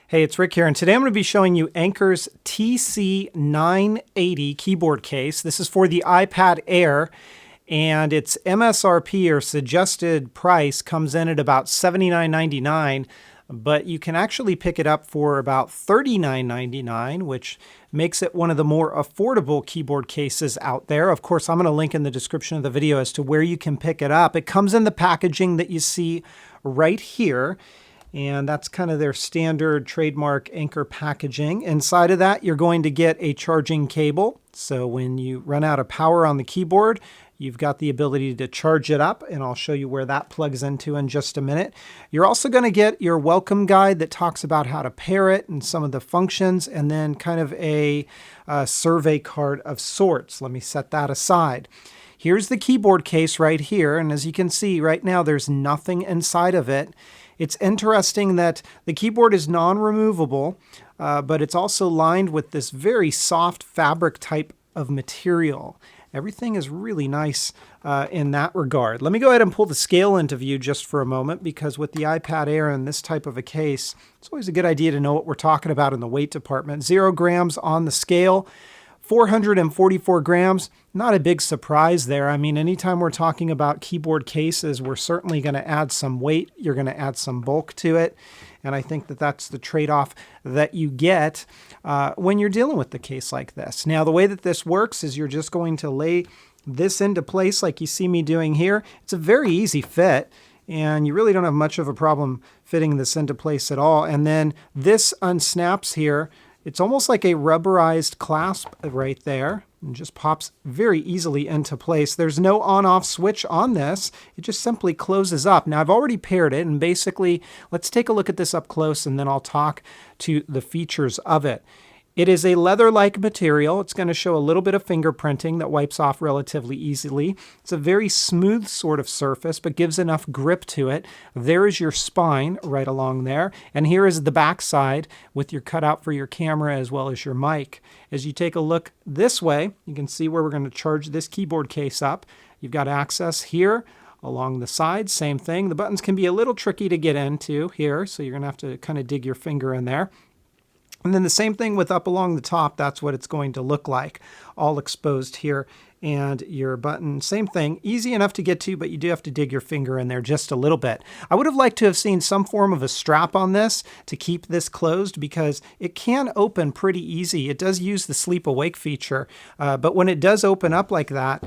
Hey, it's Rick here, and today I'm going to be showing you Anker's TC980 keyboard case. This is for the iPad Air, and its MSRP, or suggested price, comes in at about $79.99, but you can actually pick it up for about $39.99, which makes it one of the more affordable keyboard cases out there. Of course, I'm going to link in the description of the video as to where you can pick it up. It comes in the packaging that you see right here. And that's kind of their standard trademark Anker packaging. Inside of that, you're going to get a charging cable. So when you run out of power on the keyboard, you've got the ability to charge it up, and I'll show you where that plugs into in just a minute. You're also going to get your welcome guide that talks about how to pair it and some of the functions, and then kind of a survey card of sorts. Let me set that aside. Here's the keyboard case right here, and as you can see right now, there's nothing inside of it. It's interesting that the keyboard is non-removable, but it's also lined with this very soft fabric type of material. Everything is really nice in that regard. Let me go ahead and pull the scale into view just for a moment, because with the iPad Air and this type of a case, it's always a good idea to know what we're talking about in the weight department. 0 grams on the scale. 444 grams, not a big surprise there. I mean, anytime we're talking about keyboard cases, we're certainly going to add some weight. You're going to add some bulk to it. And I think that that's the trade-off that you get when you're dealing with the case like this. Now, the way that this works is you're just going to lay this into place like you see me doing here. It's a very easy fit, and you really don't have much of a problem fitting this into place at all. And then this unsnaps here. It's almost like a rubberized clasp right there, and just pops very easily into place. There's no on-off switch on this. It just simply closes up. Now, I've already paired it, and basically, let's take a look at this up close, and then I'll talk to the features of it. It is a leather-like material. It's going to show a little bit of fingerprinting that wipes off relatively easily. It's a very smooth sort of surface, but gives enough grip to it. There is your spine right along there. And here is the back side with your cutout for your camera as well as your mic. As you take a look this way, you can see where we're going to charge this keyboard case up. You've got access here along the side. Same thing. The buttons can be a little tricky to get into here, so you're going to have to kind of dig your finger in there. And then the same thing with up along the top. That's what it's going to look like, all exposed here. And your button, same thing, easy enough to get to, but you do have to dig your finger in there just a little bit. I would have liked to have seen some form of a strap on this to keep this closed, because it can open pretty easy. It does use the sleep awake feature, but when it does open up like that,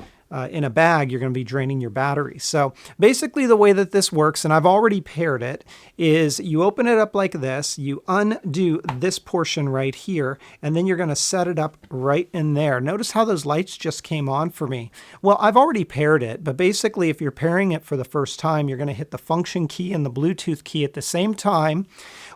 in a bag, you're going to be draining your battery. So basically the way that this works, and I've already paired it, is you open it up like this, you undo this portion right here, and then you're going to set it up right in there. Notice how those lights just came on for me. Well, I've already paired it, but basically if you're pairing it for the first time, you're going to hit the function key and the Bluetooth key at the same time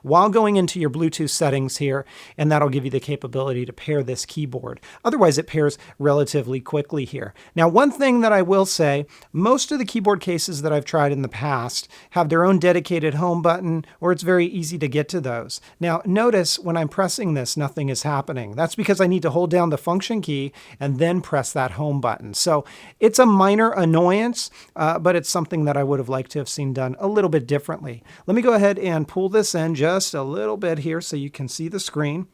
while going into your Bluetooth settings here, and that'll give you the capability to pair this keyboard. Otherwise, it pairs relatively quickly here. Now, one thing that I will say, most of the keyboard cases that I've tried in the past have their own dedicated home button, or it's very easy to get to those. Now, notice when I'm pressing this, nothing is happening. That's because I need to hold down the function key and then press that home button. So it's a minor annoyance, but it's something that I would have liked to have seen done a little bit differently. Let me go ahead and pull this in just a little bit here so you can see the screen.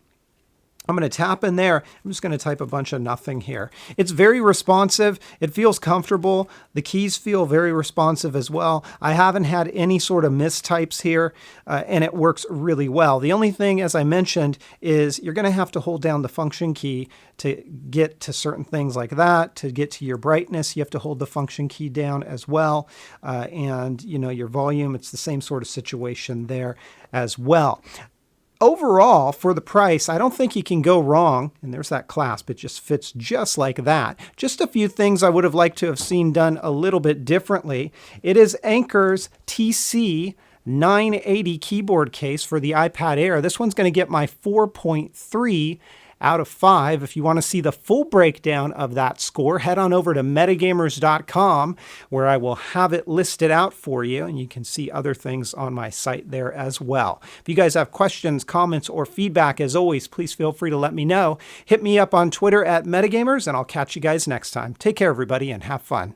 I'm going to tap in there. I'm just going to type a bunch of nothing here. It's very responsive. It feels comfortable. The keys feel very responsive as well. I haven't had any sort of mistypes here, and it works really well. The only thing, as I mentioned, is you're going to have to hold down the function key to get to certain things like that. To get to your brightness, you have to hold the function key down as well. And, you know, your volume, it's the same sort of situation there as well. Overall, for the price, I don't think you can go wrong. And there's that clasp. It just fits just like that. Just a few things I would have liked to have seen done a little bit differently. It is Anker's TC980 keyboard case for the iPad Air. This one's going to get my 4.3 out of 5. If you want to see the full breakdown of that score, head on over to metagamers.com, where I will have it listed out for you, and you can see other things on my site there as well. If you guys have questions, comments, or feedback, as always, please feel free to let me know. Hit me up on Twitter at metagamers, and I'll catch you guys next time. Take care, everybody, and have fun.